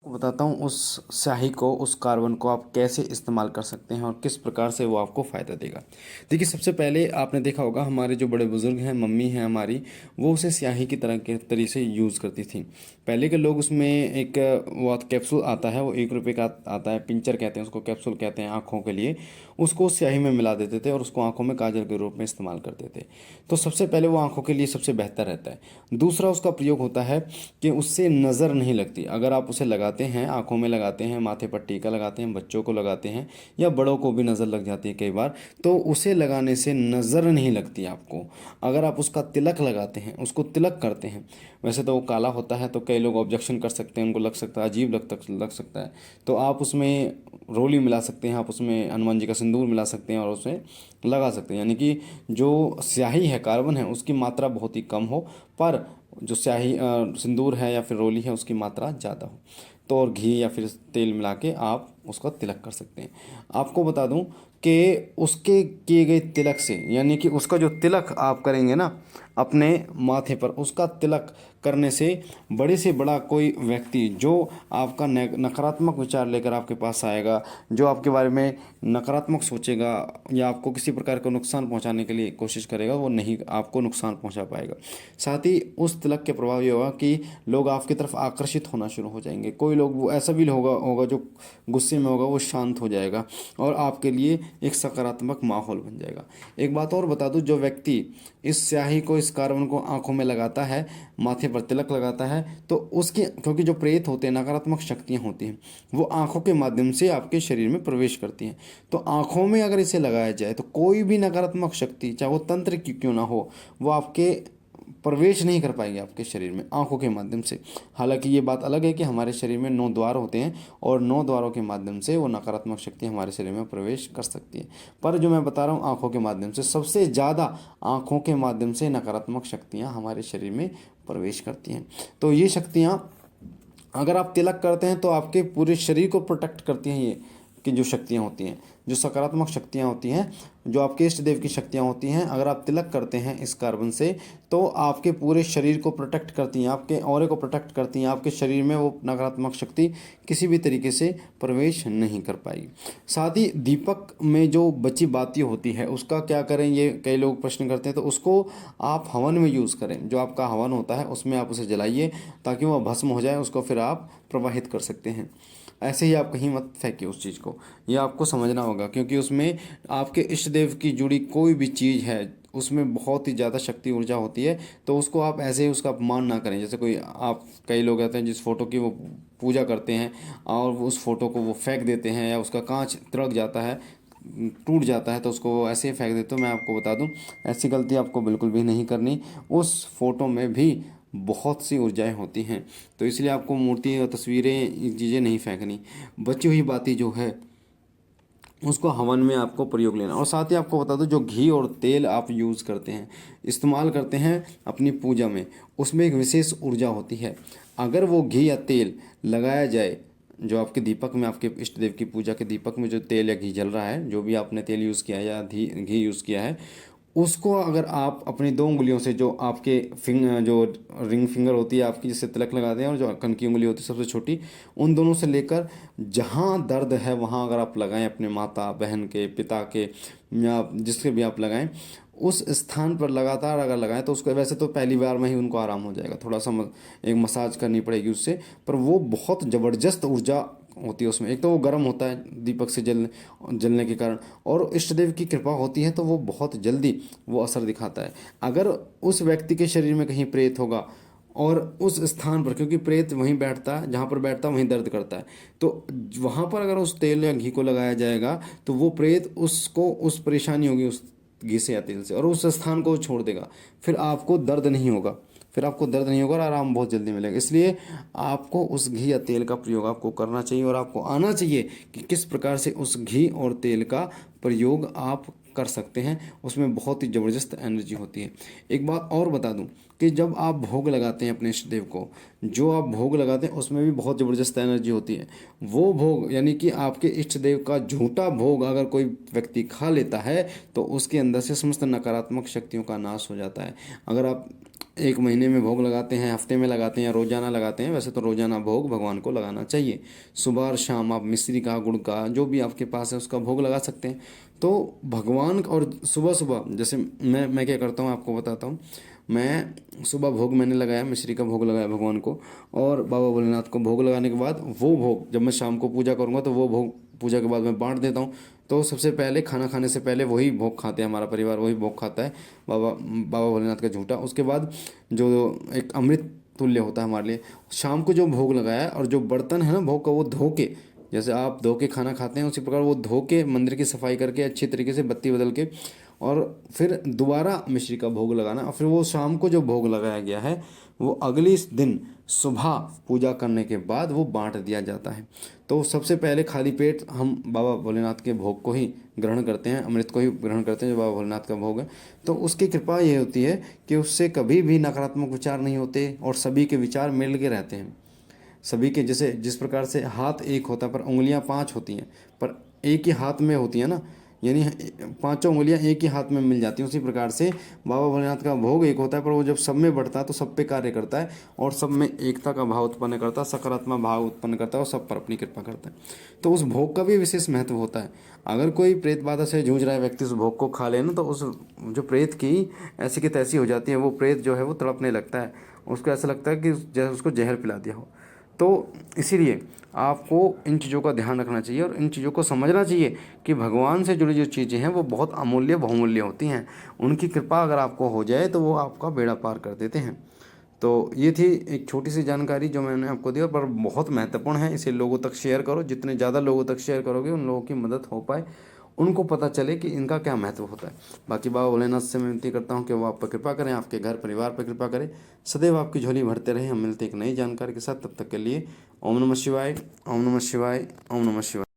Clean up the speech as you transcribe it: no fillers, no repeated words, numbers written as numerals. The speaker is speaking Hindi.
बताता हूँ उस स्याही को, उस कार्बन को आप कैसे इस्तेमाल कर सकते हैं और किस प्रकार से वो आपको फ़ायदा देगा। देखिए, सबसे पहले आपने देखा होगा हमारे जो बड़े बुज़ुर्ग हैं, मम्मी हैं हमारी, वो उसे स्याही की तरह के तरीके से यूज़ करती थी। पहले के लोग उसमें एक वो कैप्सूल आता है, वो 1 रुपये का आता है, पिंचर कहते हैं उसको, कैप्सूल कहते हैं आँखों के लिए। उसको स्याही में मिला देते थे और उसको आँखों में काजल के रूप में इस्तेमाल करते थे। तो सबसे पहले वो आँखों के लिए सबसे बेहतर रहता है। दूसरा उसका प्रयोग होता है कि उससे नज़र नहीं लगती। अगर आप उसे लगाते हैं, आँखों में लगाते हैं, माथे पर टीका लगाते हैं, बच्चों को लगाते हैं या बड़ों को भी नज़र लग जाती है कई बार, तो उसे लगाने से नज़र नहीं लगती आपको। अगर आप उसका तिलक लगाते हैं, उसको तिलक करते हैं, वैसे तो वो काला होता है तो कई लोग ऑब्जेक्शन कर सकते हैं, उनको लग सकता है अजीब लग सकता है। तो आप उसमें रोली मिला सकते हैं, आप उसमें हनुमान जी का सिंदूर मिला सकते हैं और उसे लगा सकते हैं। यानी कि जो स्याही है, कार्बन है, उसकी मात्रा बहुत ही कम हो, पर जो स्याही सिंदूर है या फिर रोली है उसकी मात्रा ज़्यादा हो। तो और घी या फिर तेल मिला के आप उसका तिलक कर सकते हैं। आपको बता दूं कि उसके किए गए तिलक से, यानी कि उसका जो तिलक आप करेंगे ना अपने माथे पर, उसका तिलक करने से बड़ा कोई व्यक्ति जो आपका नकारात्मक विचार लेकर आपके पास आएगा, जो आपके बारे में नकारात्मक सोचेगा या आपको किसी प्रकार का नुकसान पहुंचाने के लिए कोशिश करेगा, वो नहीं आपको नुकसान पहुंचा पाएगा। साथ ही उस तिलक के प्रभाव ये होगा कि लोग आपकी तरफ आकर्षित होना शुरू हो जाएंगे। कोई लोग वो ऐसा भी होगा जो गुस्से में होगा, वो शांत हो जाएगा और आपके लिए एक सकारात्मक माहौल बन जाएगा। एक बात और बता दूं, जो व्यक्ति इस स्याही को, इस कार्बन को आंखों में लगाता है, माथे पर तिलक लगाता है, तो उसकी, क्योंकि जो प्रेत होते हैं, नकारात्मक शक्तियाँ होती हैं, वो आंखों के माध्यम से आपके शरीर में प्रवेश करती हैं। तो आंखों में अगर इसे लगाया जाए तो कोई भी नकारात्मक शक्ति, चाहे वो तंत्र की क्यों ना हो, वो आपके प्रवेश नहीं कर पाएगी आपके शरीर में आंखों के माध्यम से। हालांकि ये बात अलग है कि हमारे शरीर में 9 द्वार होते हैं और 9 द्वारों के माध्यम से वो नकारात्मक शक्ति हमारे शरीर में प्रवेश कर सकती है। पर जो मैं बता रहा हूँ आंखों के माध्यम से, सबसे ज़्यादा आंखों के माध्यम से नकारात्मक शक्तियाँ हमारे शरीर में प्रवेश करती हैं। तो ये शक्तियाँ अगर आप तिलक करते हैं तो आपके पूरे शरीर को प्रोटेक्ट करती हैं। ये कि जो शक्तियाँ होती हैं, जो सकारात्मक शक्तियाँ होती हैं, जो आपके इष्ट देव की शक्तियाँ होती हैं, अगर आप तिलक करते हैं इस कार्बन से, तो आपके पूरे शरीर को प्रोटेक्ट करती हैं, आपके ऑरे को प्रोटेक्ट करती हैं। आपके शरीर में वो नकारात्मक शक्ति किसी भी तरीके से प्रवेश नहीं कर पाएगी। साथ ही दीपक में जो बची बाती होती है उसका क्या करें, ये कई लोग प्रश्न करते हैं। तो उसको आप हवन में यूज़ करें। जो आपका हवन होता है उसमें आप उसे जलाइए ताकि वह भस्म हो जाए, उसको फिर आप प्रवाहित कर सकते हैं। ऐसे ही आप कहीं मत फेंकिए उस चीज़ को, ये आपको समझना होगा, क्योंकि उसमें आपके इष्ट देव की जुड़ी कोई भी चीज़ है, उसमें बहुत ही ज़्यादा शक्ति ऊर्जा होती है। तो उसको आप ऐसे ही उसका अपमान ना करें। जैसे कोई, आप कई लोग कहते हैं जिस फोटो की वो पूजा करते हैं और उस फोटो को वो फेंक देते हैं या उसका कांच तिलक जाता है, टूट जाता है, तो उसको ऐसे ही फेंक देते हो। मैं आपको बता दूं, ऐसी गलती आपको बिल्कुल भी नहीं करनी। उस फोटो में भी बहुत सी ऊर्जाएं होती हैं, तो इसलिए आपको मूर्ति और तस्वीरें, ये चीज़ें नहीं फेंकनी। बची हुई बातें जो है उसको हवन में आपको प्रयोग लेना। और साथ ही आपको बता दूं, जो घी और तेल आप यूज़ करते हैं, इस्तेमाल करते हैं अपनी पूजा में, उसमें एक विशेष ऊर्जा होती है। अगर वो घी या तेल लगाया जाए, जो आपके दीपक में, आपके इष्ट देव की पूजा के दीपक में जो तेल या घी जल रहा है, जो भी आपने तेल यूज़ किया है या घी यूज़ किया है, उसको अगर आप अपनी 2 उंगलियों से, जो आपके जो रिंग फिंगर होती है आपकी, जिससे तिलक लगाते हैं, और जो कन की उंगली होती है सबसे छोटी, उन दोनों से लेकर जहाँ दर्द है वहाँ अगर आप लगाएं, अपने माता बहन के, पिता के, या जिसके भी आप लगाएं, उस स्थान पर लगातार अगर लगाएं तो उसको, वैसे तो पहली बार में ही उनको आराम हो जाएगा, थोड़ा सा एक मसाज करनी पड़ेगी उससे, पर वो बहुत ज़बरदस्त ऊर्जा होती है उसमें। एक तो वो गर्म होता है दीपक से जलने के कारण, और इष्ट देव की कृपा होती है तो वो बहुत जल्दी वो असर दिखाता है। अगर उस व्यक्ति के शरीर में कहीं प्रेत होगा और उस स्थान पर, क्योंकि प्रेत वहीं बैठता है, जहाँ पर बैठता है वहीं दर्द करता है, तो वहाँ पर अगर उस तेल या घी को लगाया जाएगा तो वो प्रेत, उसको उस परेशानी होगी उस घी से या तेल से, और उस स्थान को छोड़ देगा। फिर आपको दर्द नहीं होगा, और आराम बहुत जल्दी मिलेगा। इसलिए आपको उस घी या तेल का प्रयोग आपको करना चाहिए और आपको आना चाहिए कि किस प्रकार से उस घी और तेल का प्रयोग आप कर सकते हैं। उसमें बहुत ही ज़बरदस्त एनर्जी होती है। एक बात और बता दूं कि जब आप भोग लगाते हैं अपने इष्ट देव को, जो आप भोग लगाते हैं उसमें भी बहुत ज़बरदस्त एनर्जी होती है। वो भोग, यानी कि आपके इष्ट देव का झूठा भोग अगर कोई व्यक्ति खा लेता है तो उसके अंदर से समस्त नकारात्मक शक्तियों का नाश हो जाता है। अगर आप एक महीने में भोग लगाते हैं, हफ्ते में लगाते हैं या रोज़ाना लगाते हैं। वैसे तो रोज़ाना भोग भगवान को लगाना चाहिए। सुबह और शाम आप मिश्री का, गुड़ का, जो भी आपके पास है उसका भोग लगा सकते हैं। तो भगवान और सुबह सुबह जैसे मैं क्या करता हूँ आपको बताता हूँ। मैं सुबह भोग मैंने लगाया, मिश्री का भोग लगाया भगवान को, और बाबा भोलेनाथ को भोग लगाने के बाद वो भोग जब मैं शाम को पूजा करूँगा तो वो भोग पूजा के बाद मैं बांट देता हूँ। तो सबसे पहले खाना खाने से पहले वही भोग खाते हैं, हमारा परिवार वही भोग खाता है, बाबा बाबा भोलेनाथ का झूठा। उसके बाद जो एक अमृत तुल्य होता है हमारे लिए, शाम को जो भोग लगाया और जो बर्तन है ना भोग का, वो धो के, जैसे आप धो के खाना खाते हैं उसी प्रकार वो धो के मंदिर की सफाई करके अच्छी तरीके से बत्ती बदल के, और फिर दोबारा मिश्री का भोग लगाना। और फिर वो शाम को जो भोग लगाया गया है वो अगले दिन सुबह पूजा करने के बाद वो बांट दिया जाता है। तो सबसे पहले खाली पेट हम बाबा भोलेनाथ के भोग को ही ग्रहण करते हैं, अमृत को ही ग्रहण करते हैं जो बाबा भोलेनाथ का भोग है। तो उसकी कृपा ये होती है कि उससे कभी भी नकारात्मक विचार नहीं होते और सभी के विचार मिल के रहते हैं। सभी के, जैसे जिस प्रकार से हाथ एक होता है पर उंगलियां पांच होती हैं, पर एक ही हाथ में होती है ना, यानी पांचों उंगलियां एक ही हाथ में मिल जाती हैं। उसी प्रकार से बाबा भोलेनाथ का भोग एक होता है, पर वो जब सब में बढ़ता है तो सब पे कार्य करता है और सब में एकता का भाव उत्पन्न करता है, सकारात्मक भाव उत्पन्न करता है और सब पर अपनी कृपा करता है। तो उस भोग का भी विशेष महत्व होता है। अगर कोई प्रेत बाधा से जूझ रहा है व्यक्ति, उस भोग को खा लेना तो उस जो प्रेत की ऐसी की तैसी हो जाती है, वो प्रेत जो है वो तड़पने लगता है, उसको ऐसा लगता है कि जैसे उसको जहर पिला दिया हो। तो इसीलिए आपको इन चीज़ों का ध्यान रखना चाहिए और इन चीज़ों को समझना चाहिए कि भगवान से जुड़ी जो चीज़ें हैं वो बहुत अमूल्य बहुमूल्य होती हैं। उनकी कृपा अगर आपको हो जाए तो वो आपका बेड़ा पार कर देते हैं। तो ये थी एक छोटी सी जानकारी जो मैंने आपको दी, पर बहुत महत्वपूर्ण है। इसे लोगों तक शेयर करो, जितने ज़्यादा लोगों तक शेयर करोगे उन लोगों की मदद हो पाए, उनको पता चले कि इनका क्या महत्व होता है। बाकी बाबा भोलेनाथ से मैं विनती करता हूँ कि वो आप पर कृपा करें, आपके घर परिवार पर कृपा करें, सदैव आपकी झोली भरते रहे। हम मिलते एक नई जानकारी के साथ, तब तक के लिए ओम नमः शिवाय, ओम नमः शिवाय, ओम नमः शिवाय।